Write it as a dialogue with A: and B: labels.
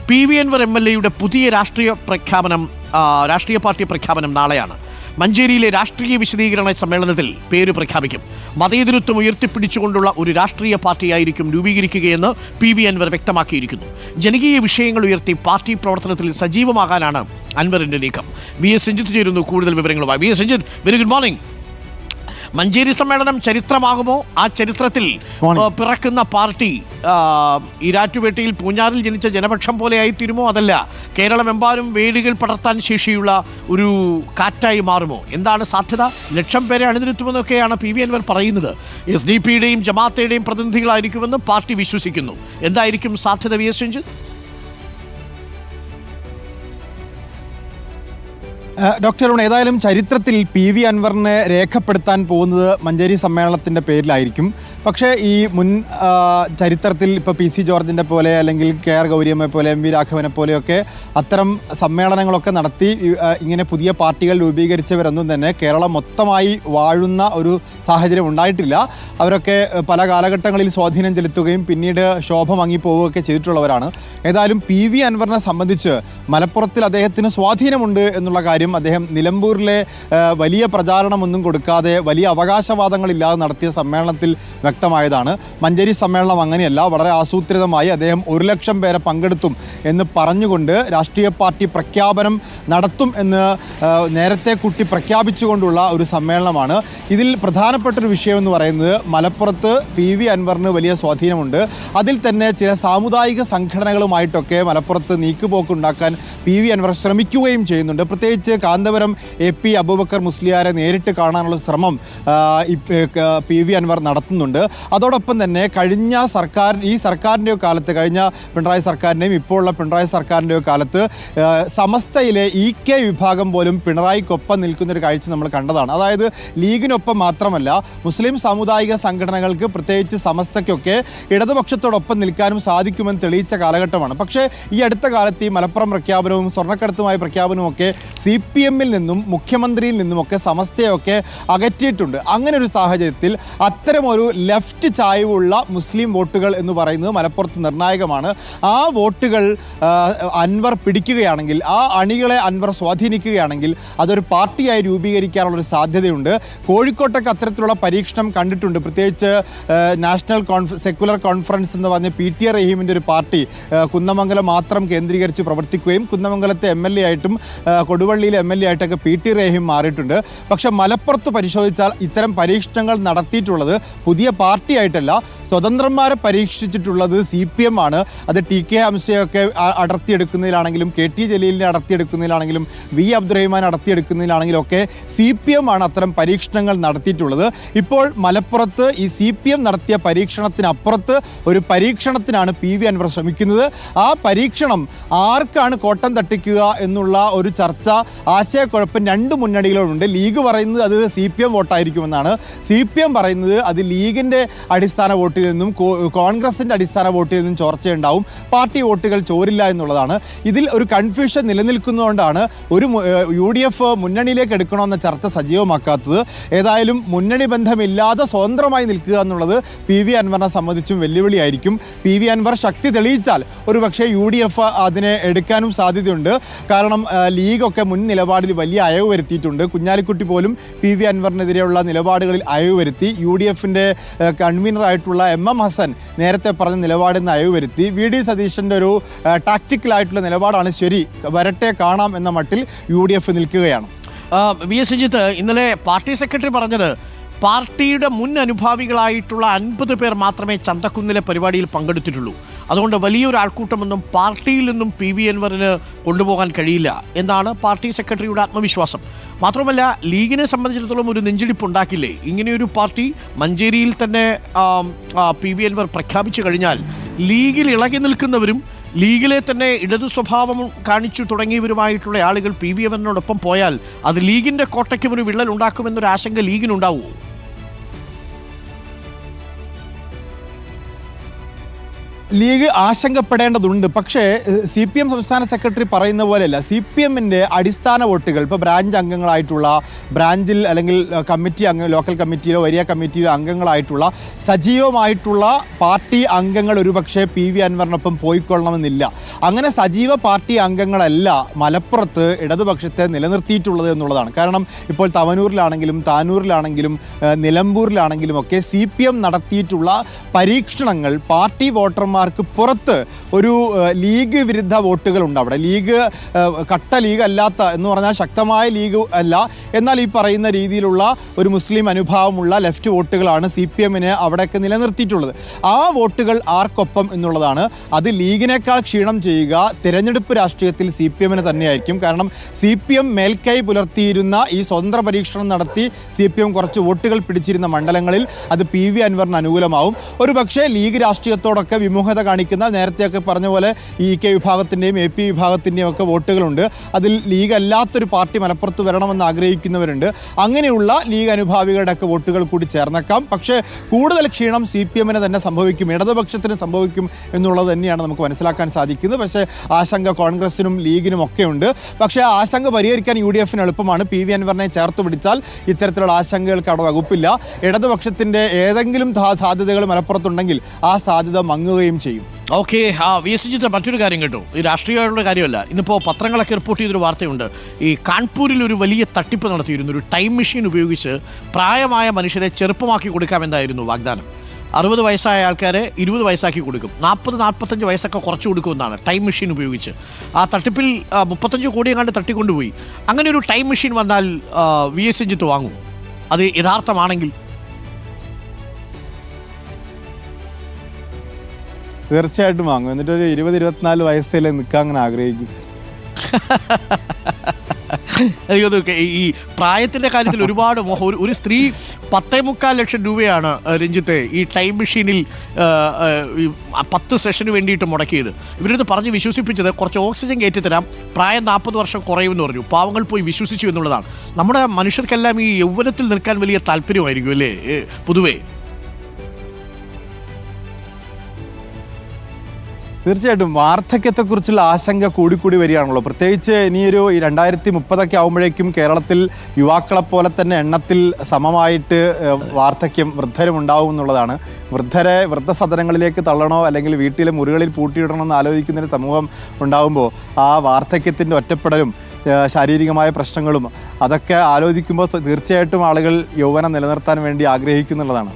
A: PV Anwar MLA പുതിയ രാഷ്ട്രീയ party പ്രഖ്യാപനം നാളെയാണ്. മഞ്ചേരിയിലെ രാഷ്ട്രീയ വിശദീകരണ സമ്മേളനത്തിൽ പേര് പ്രഖ്യാപിക്കും. മതേതരത്വം ഉയർത്തിപ്പിടിച്ചുകൊണ്ടുള്ള ഒരു രാഷ്ട്രീയ പാർട്ടിയായിരിക്കും രൂപീകരിക്കുകയെന്ന് PV Anwar വ്യക്തമാക്കിയിരിക്കുന്നു. ജനകീയ വിഷയങ്ങൾ ഉയർത്തി പാർട്ടി പ്രവർത്തനത്തിൽ സജീവമാകാനാണ് അൻവറിന്റെ നീക്കം. VS രഞ്ജിത്ത് ചേരുന്നു കൂടുതൽ വിവരങ്ങളുമായി. VS Ranjith, very good morning. Manjeri സമ്മേളനം ചരിത്രമാകുമോ? ആ ചരിത്രത്തിൽ പിറക്കുന്ന പാർട്ടി ഈരാറ്റുപേട്ടയിൽ പൂഞ്ഞാറിൽ ജനിച്ച ജനപക്ഷം പോലെ ആയിത്തീരുമോ? അതല്ല കേരളമെമ്പാടും വേരുകൾ പടർത്താൻ ശേഷിയുള്ള ഒരു കാറ്റായി മാറുമോ? എന്താണ് സാധ്യത? ലക്ഷം പേരെ അണിനിരത്തുമെന്നൊക്കെയാണ് PV Anwar പറയുന്നത്. SDP-യുടെയും ജമാഅത്തയുടെയും പ്രതിനിധികളായിരിക്കുമെന്ന് പാർട്ടി വിശ്വസിക്കുന്നു. എന്തായിരിക്കും സാധ്യത VS രഞ്ജിത്ത്?
B: ഡോക്ടർ അരുൺ, ഏതായാലും ചരിത്രത്തിൽ PV Anwarനെ രേഖപ്പെടുത്താൻ പോകുന്നത് മഞ്ചേരി സമ്മേളനത്തിൻ്റെ പേരിലായിരിക്കും. പക്ഷേ ഈ മുൻ ചരിത്രത്തിൽ ഇപ്പോൾ PC ജോർജിൻ്റെ പോലെ അല്ലെങ്കിൽ KR ഗൗരിയമ്മയെ പോലെ MV രാഘവനെ പോലെയൊക്കെ അത്തരം സമ്മേളനങ്ങളൊക്കെ നടത്തി ഇങ്ങനെ പുതിയ പാർട്ടികൾ രൂപീകരിച്ചവരൊന്നും തന്നെ കേരളം മൊത്തമായി വാഴുന്ന ഒരു സാഹചര്യം ഉണ്ടായിട്ടില്ല. അവരൊക്കെ പല കാലഘട്ടങ്ങളിൽ സ്വാധീനം ചെലുത്തുകയും പിന്നീട് ശോഭ മങ്ങിപ്പോവുകയൊക്കെ ചെയ്തിട്ടുള്ളവരാണ്. ഏതായാലും PV Anwarനെ സംബന്ധിച്ച് മലപ്പുറത്തിൽ അദ്ദേഹത്തിന് സ്വാധീനമുണ്ട് എന്നുള്ള കാര്യം അദ്ദേഹം നിലമ്പൂരിലെ വലിയ പ്രചാരണമൊന്നും കൊടുക്കാതെ വലിയ അവകാശവാദങ്ങളില്ലാതെ നടത്തിയ സമ്മേളനത്തിൽ വ്യക്തമായതാണ്. മഞ്ചേരി സമ്മേളനം അങ്ങനെയല്ല. വളരെ ആസൂത്രിതമായി അദ്ദേഹം 1 ലക്ഷം പേരെ പങ്കെടുത്തും എന്ന് പറഞ്ഞുകൊണ്ട് രാഷ്ട്രീയ പാർട്ടി പ്രഖ്യാപനം നടത്തും എന്ന് നേരത്തെ കൂട്ടി പ്രഖ്യാപിച്ചുകൊണ്ടുള്ള ഒരു സമ്മേളനമാണ്. ഇതിൽ പ്രധാനപ്പെട്ടൊരു വിഷയമെന്ന് പറയുന്നത് മലപ്പുറത്ത് PV Anwarന് വലിയ സ്വാധീനമുണ്ട്. അതിൽ തന്നെ ചില സാമുദായിക സംഘടനകളുമായിട്ടൊക്കെ മലപ്പുറത്ത് നീക്കുപോക്കുണ്ടാക്കാൻ PV Anwar ശ്രമിക്കുകയും ചെയ്യുന്നുണ്ട്. പ്രത്യേകിച്ച് കാന്തപുരം AP അബൂബക്കർ മുസ്ലിയാരെ നേരിട്ട് കാണാനുള്ള ശ്രമം PV Anwar നടത്തുന്നുണ്ട്. അതോടൊപ്പം തന്നെ ഈ സർക്കാരിൻ്റെയോ കാലത്ത്, കഴിഞ്ഞ പിണറായി സർക്കാരിൻ്റെയും ഇപ്പോൾ ഉള്ള പിണറായി സർക്കാരിൻ്റെയോ കാലത്ത് സമസ്തയിലെ EK വിഭാഗം പോലും പിണറായിക്കൊപ്പം നിൽക്കുന്നൊരു കാഴ്ച നമ്മൾ കണ്ടതാണ്. അതായത് ലീഗിനൊപ്പം മാത്രമല്ല മുസ്ലിം സാമുദായിക സംഘടനകൾക്ക്, പ്രത്യേകിച്ച് സമസ്തയ്ക്കൊക്കെ ഇടതുപക്ഷത്തോടൊപ്പം നിൽക്കാനും സാധിക്കുമെന്ന് തെളിയിച്ച കാലഘട്ടമാണ്. പക്ഷേ ഈ അടുത്ത കാലത്ത് ഈ മലപ്പുറം പ്രഖ്യാപനവും സ്വർണ്ണക്കടത്തുമായ പ്രഖ്യാപനവും ഒക്കെ CPM-ൽ നിന്നും മുഖ്യമന്ത്രിയിൽ നിന്നുമൊക്കെ സമസ്തയൊക്കെ അകറ്റിയിട്ടുണ്ട്. അങ്ങനെ ഒരു സാഹചര്യത്തിൽ അത്തരമൊരു ലെഫ്റ്റ് ചായ്വുള്ള മുസ്ലിം വോട്ടുകൾ എന്ന് പറയുന്നത് മലപ്പുറത്ത് നിർണായകമാണ്. ആ വോട്ടുകൾ അൻവർ പിടിക്കുകയാണെങ്കിൽ, ആ അണികളെ അൻവർ സ്വാധീനിക്കുകയാണെങ്കിൽ അതൊരു പാർട്ടിയായി രൂപീകരിക്കാനുള്ളൊരു സാധ്യതയുണ്ട്. കോഴിക്കോട്ടൊക്കെ അത്തരത്തിലുള്ള പരീക്ഷണം കണ്ടിട്ടുണ്ട്. പ്രത്യേകിച്ച് നാഷണൽ സെക്കുലർ കോൺഫറൻസ് എന്ന് പറഞ്ഞ PT റഹീമിൻ്റെ ഒരു പാർട്ടി കുന്നമംഗലം മാത്രം കേന്ദ്രീകരിച്ച് പ്രവർത്തിക്കുകയും കുന്നമംഗലത്തെ MLA ആയിട്ടും കൊടുവള്ളിയിലെ MLA ആയിട്ടൊക്കെ PT റഹീം മാറിയിട്ടുണ്ട്. പക്ഷെ മലപ്പുറത്ത് പരിശോധിച്ചാൽ ഇത്തരം പരീക്ഷണങ്ങൾ നടത്തിയിട്ടുള്ളത് പുതിയ പാർട്ടിയായിട്ടല്ല, സ്വതന്ത്രന്മാരെ പരീക്ഷിച്ചിട്ടുള്ളത് CPM ആണ്. അത് TK ഹംസയൊക്കെ അടർത്തിയെടുക്കുന്നതിലാണെങ്കിലും KT ജലീലിനെ അടർത്തിയെടുക്കുന്നതിലാണെങ്കിലും V അബ്ദുറഹിമാൻ അടർത്തിയെടുക്കുന്നതിലാണെങ്കിലും ഒക്കെ CPM ആണ് അത്തരം പരീക്ഷണങ്ങൾ നടത്തിയിട്ടുള്ളത്. ഇപ്പോൾ മലപ്പുറത്ത് ഈ CPM നടത്തിയ പരീക്ഷണത്തിനപ്പുറത്ത് ഒരു പരീക്ഷണത്തിനാണ് PV Anwar ശ്രമിക്കുന്നത്. ആ പരീക്ഷണം ആർക്കാണ് കോട്ടം തട്ടിക്കുക എന്നുള്ള ഒരു ചർച്ച, ആശയക്കുഴപ്പം രണ്ട് മുന്നണികളുമുണ്ട്. ലീഗ് പറയുന്നത് അത് CPM വോട്ടായിരിക്കുമെന്നാണ്. CPM പറയുന്നത് അത് ലീഗിൻ്റെ അടിസ്ഥാന വോട്ടിൽ നിന്നും കോൺഗ്രസിൻ്റെ അടിസ്ഥാന വോട്ടിൽ നിന്നും ചോർച്ചയുണ്ടാവും, പാർട്ടി വോട്ടുകൾ ചോരില്ല എന്നുള്ളതാണ്. ഇതിൽ ഒരു കൺഫ്യൂഷൻ നിലനിൽക്കുന്നതുകൊണ്ടാണ് ഒരു UDF മുന്നണിയിലേക്ക് എടുക്കണമെന്ന ചർച്ച സജീവമാക്കാത്തത്. ഏതായാലും മുന്നണി ബന്ധമില്ലാതെ സ്വതന്ത്രമായി നിൽക്കുക എന്നുള്ളത് PV Anwarനെ സംബന്ധിച്ചും വെല്ലുവിളിയായിരിക്കും. PV Anwar ശക്തി തെളിയിച്ചാൽ ഒരു പക്ഷേ UDF അതിനെ എടുക്കാനും സാധ്യതയുണ്ട്. കാരണം ലീഗൊക്കെ മുൻ നിലപാടിൽ വലിയ അയവ് വരുത്തിയിട്ടുണ്ട്. കുഞ്ഞാലിക്കുട്ടി പോലും PV Anwarനെതിരെയുള്ള നിലപാടുകളിൽ അയവ് വരുത്തി. UDFൻ്റെ കൺവീനറായിട്ടുള്ള MM ഹസൻ നേരത്തെ പറഞ്ഞ നിലപാടിൽ നിന്ന് അയവ് വരുത്തി. VD സതീശൻ്റെ ഒരു ടാക്റ്റിക്കലായിട്ടുള്ള നിലപാടാണ് ശരി, വരട്ടെ കാണാം എന്ന മട്ടിൽ UDF നിൽക്കുകയാണ്.
A: VS രഞ്ജിത്ത്, ഇന്നലെ പാർട്ടി സെക്രട്ടറി പറഞ്ഞത് പാർട്ടിയുടെ മുൻ അനുഭാവികളായിട്ടുള്ള 50 പേർ മാത്രമേ ചന്തക്കുന്നിലെ പരിപാടിയിൽ പങ്കെടുത്തിട്ടുള്ളൂ. അതുകൊണ്ട് വലിയൊരു ആൾക്കൂട്ടമൊന്നും പാർട്ടിയിൽ നിന്നും PV Anwarന് കൊണ്ടുപോകാൻ കഴിയില്ല എന്നാണ് പാർട്ടി സെക്രട്ടറിയുടെ ആത്മവിശ്വാസം. മാത്രമല്ല ലീഗിനെ സംബന്ധിച്ചിടത്തോളം ഒരു നെഞ്ചിടിപ്പുണ്ടാക്കില്ലേ ഇങ്ങനെയൊരു പാർട്ടി? മഞ്ചേരിയിൽ തന്നെ PV Anwar പ്രഖ്യാപിച്ചു കഴിഞ്ഞാൽ ലീഗിൽ ഇളകി നിൽക്കുന്നവരും ലീഗിലെ തന്നെ ഇടതു സ്വഭാവം കാണിച്ചു തുടങ്ങിയവരുമായിട്ടുള്ള ആളുകൾ PV Anwarനോടൊപ്പം പോയാൽ അത് ലീഗിൻ്റെ കോട്ടയ്ക്കും ഒരു വിള്ളൽ ഉണ്ടാക്കുമെന്നൊരു ആശങ്ക ലീഗിനുണ്ടാവുമോ?
B: ലീഗ് ആശങ്കപ്പെടേണ്ടതുണ്ട്. പക്ഷേ CPM സംസ്ഥാന സെക്രട്ടറി പറയുന്ന പോലെയല്ല. CPMൻ്റെ അടിസ്ഥാന വോട്ടുകൾ ഇപ്പോൾ ബ്രാഞ്ച് അംഗങ്ങളായിട്ടുള്ള, ബ്രാഞ്ചിൽ അല്ലെങ്കിൽ ലോക്കൽ കമ്മിറ്റിയിലോ വലിയ കമ്മിറ്റിയിലോ അംഗങ്ങളായിട്ടുള്ള സജീവമായിട്ടുള്ള പാർട്ടി അംഗങ്ങൾ ഒരുപക്ഷെ PV അൻവറിനൊപ്പം പോയിക്കൊള്ളണമെന്നില്ല. അങ്ങനെ സജീവ പാർട്ടി അംഗങ്ങളല്ല മലപ്പുറത്ത് ഇടതുപക്ഷത്തെ നിലനിർത്തിയിട്ടുള്ളത് എന്നുള്ളതാണ്. കാരണം ഇപ്പോൾ തവനൂരിലാണെങ്കിലും താനൂരിലാണെങ്കിലും നിലമ്പൂരിലാണെങ്കിലും ഒക്കെ CPM നടത്തിയിട്ടുള്ള പരീക്ഷണങ്ങൾ പാർട്ടി വോട്ടർമാർക്ക് പുറത്ത് ഒരു ലീഗ് വിരുദ്ധ വോട്ടുകളുണ്ട്. അവിടെ ലീഗ് കട്ട ലീഗ് അല്ലാത്ത എന്ന് പറഞ്ഞാൽ ശക്തമായ ലീഗ് അല്ല, എന്നാൽ ഈ പറയുന്ന രീതിയിലുള്ള ഒരു മുസ്ലിം അനുഭാവമുള്ള ലെഫ്റ്റ് വോട്ടുകളാണ് CPMനെ അവിടെയൊക്കെ നിലനിർത്തിയിട്ടുള്ളത്. ആ വോട്ടുകൾ ആർക്കൊപ്പം എന്നുള്ളതാണ്. അത് ലീഗിനേക്കാൾ ക്ഷീണം ചെയ്യുക തിരഞ്ഞെടുപ്പ് രാഷ്ട്രീയത്തിൽ CPMന് തന്നെയായിരിക്കും. കാരണം CPM മേൽക്കൈ പുലർത്തിയിരുന്ന ഈ സ്വതന്ത്ര പരീക്ഷണം നടത്തി CPM കുറച്ച് വോട്ടുകൾ പിടിച്ചിരുന്ന മണ്ഡലങ്ങളിൽ അത് PV അൻവറിന് അനുകൂലമാവും. ഒരു പക്ഷേ ലീഗ് രാഷ്ട്രീയത്തോടൊക്കെ വിമുഖത കാണിക്കുന്ന, നേരത്തെയൊക്കെ പറഞ്ഞ പോലെ EK വിഭാഗത്തിൻ്റെയും AP വിഭാഗത്തിൻ്റെയും ഒക്കെ വോട്ടുകളുണ്ട്. അതിൽ ലീഗ് അല്ലാത്തൊരു പാർട്ടി മലപ്പുറത്ത് വരണമെന്ന് ആഗ്രഹിക്കുന്നവരുണ്ട്. അങ്ങനെയുള്ള ലീഗ് അനുഭാവികളുടെയൊക്കെ വോട്ടുകൾ കൂടി ചേർന്നേക്കാം. പക്ഷേ കൂടുതൽ ക്ഷീണം CPMന് തന്നെ സംഭവിക്കും, ഇടതുപക്ഷത്തിന് സംഭവിക്കും എന്നുള്ളത് തന്നെയാണ് നമുക്ക് മനസ്സിലാക്കാൻ സാധിക്കുന്നത്. പക്ഷേ ആശങ്ക കോൺഗ്രസിനും ലീഗിനും ഒക്കെ ഉണ്ട്. പക്ഷേ ആ ആശങ്ക പരിഹരിക്കാൻ UDFന് എളുപ്പമാണ്. PV അൻവറിനെ ചേർത്ത് പിടിച്ചാൽ ഇത്തരത്തിലുള്ള ആശങ്കകൾക്ക് അവിടെ വകുപ്പില്ല. ഇടതുപക്ഷത്തിൻ്റെ ഏതെങ്കിലും സാധ്യതകൾ മലപ്പുറത്തുണ്ടെങ്കിൽ ആ സാധ്യത മങ്ങുകയും ചെയ്യും.
A: ഓക്കെ, വിഎസ്ജിത്ത് മറ്റൊരു കാര്യം കേട്ടോ, ഈ രാഷ്ട്രീയമായിട്ടുള്ള കാര്യമല്ല. ഇന്നിപ്പോൾ പത്രങ്ങളൊക്കെ റിപ്പോർട്ട് ചെയ്തൊരു വാർത്തയുണ്ട്. ഈ കാൺപൂരിൽ ഒരു വലിയ തട്ടിപ്പ് നടത്തിയിരുന്നു. ഒരു ടൈം മെഷീൻ ഉപയോഗിച്ച് പ്രായമായ മനുഷ്യരെ ചെറുപ്പമാക്കി കൊടുക്കാമെന്നായിരുന്നു വാഗ്ദാനം. 60 വയസ്സായ ആൾക്കാരെ 20 വയസ്സാക്കി കൊടുക്കും, 40-45 വയസ്സൊക്കെ കുറച്ച് കൊടുക്കുമെന്നാണ് ടൈം മെഷീൻ ഉപയോഗിച്ച്. ആ തട്ടിപ്പിൽ 35 കോടി എങ്ങാണ്ട് തട്ടിക്കൊണ്ടുപോയി. അങ്ങനെ ഒരു ടൈം മെഷീൻ വന്നാൽ വിഎസ്ജിത്ത് വാങ്ങും? അത് യഥാർത്ഥമാണെങ്കിൽ
B: തീർച്ചയായിട്ടും വാങ്ങും. എന്നിട്ടൊരു 20-24 വയസ്സിൽ നിൽക്കാൻ അങ്ങനെ ആഗ്രഹിക്കും.
A: ഈ പ്രായത്തിൻ്റെ കാര്യത്തിൽ ഒരുപാട് ഒരു സ്ത്രീ 10.25 ലക്ഷം രൂപയാണ് രഞ്ജിത്തെ ഈ ടൈം മെഷീനിൽ 10 സെഷന് വേണ്ടിയിട്ട് മുടക്കിയത്. ഇവരിത് പറഞ്ഞ് വിശ്വസിപ്പിച്ചത് കുറച്ച് ഓക്സിജൻ കയറ്റിത്തരാം, പ്രായം 40 വർഷം കുറയുമെന്ന് പറഞ്ഞു. പാവങ്ങൾ പോയി വിശ്വസിച്ചു എന്നുള്ളതാണ്. നമ്മുടെ മനുഷ്യർക്കെല്ലാം ഈ യൗവനത്തിൽ നിൽക്കാൻ വലിയ താല്പര്യമായിരിക്കും അല്ലേ പൊതുവേ?
B: തീർച്ചയായിട്ടും വാർദ്ധക്യത്തെക്കുറിച്ചുള്ള ആശങ്ക കൂടിക്കൂടി വരികയാണല്ലോ. പ്രത്യേകിച്ച് ഇനിയൊരു 2030 ആകുമ്പോഴേക്കും കേരളത്തിൽ യുവാക്കളെപ്പോലെ തന്നെ എണ്ണത്തിൽ സമമായിട്ട് വാർദ്ധക്യം വൃദ്ധരും ഉണ്ടാവും എന്നുള്ളതാണ്. വൃദ്ധരെ വൃദ്ധസദനങ്ങളിലേക്ക് തള്ളണോ അല്ലെങ്കിൽ വീട്ടിലെ മുറികളിൽ പൂട്ടിയിടണോ എന്ന് ആലോചിക്കുന്നൊരു സമൂഹം ഉണ്ടാകുമ്പോൾ ആ വാർദ്ധക്യത്തിൻ്റെ ഒറ്റപ്പെടലും ശാരീരികമായ പ്രശ്നങ്ങളും അതൊക്കെ ആലോചിക്കുമ്പോൾ തീർച്ചയായിട്ടും ആളുകൾ യൗവനം നിലനിർത്താൻ വേണ്ടി ആഗ്രഹിക്കുന്നുള്ളതാണ്.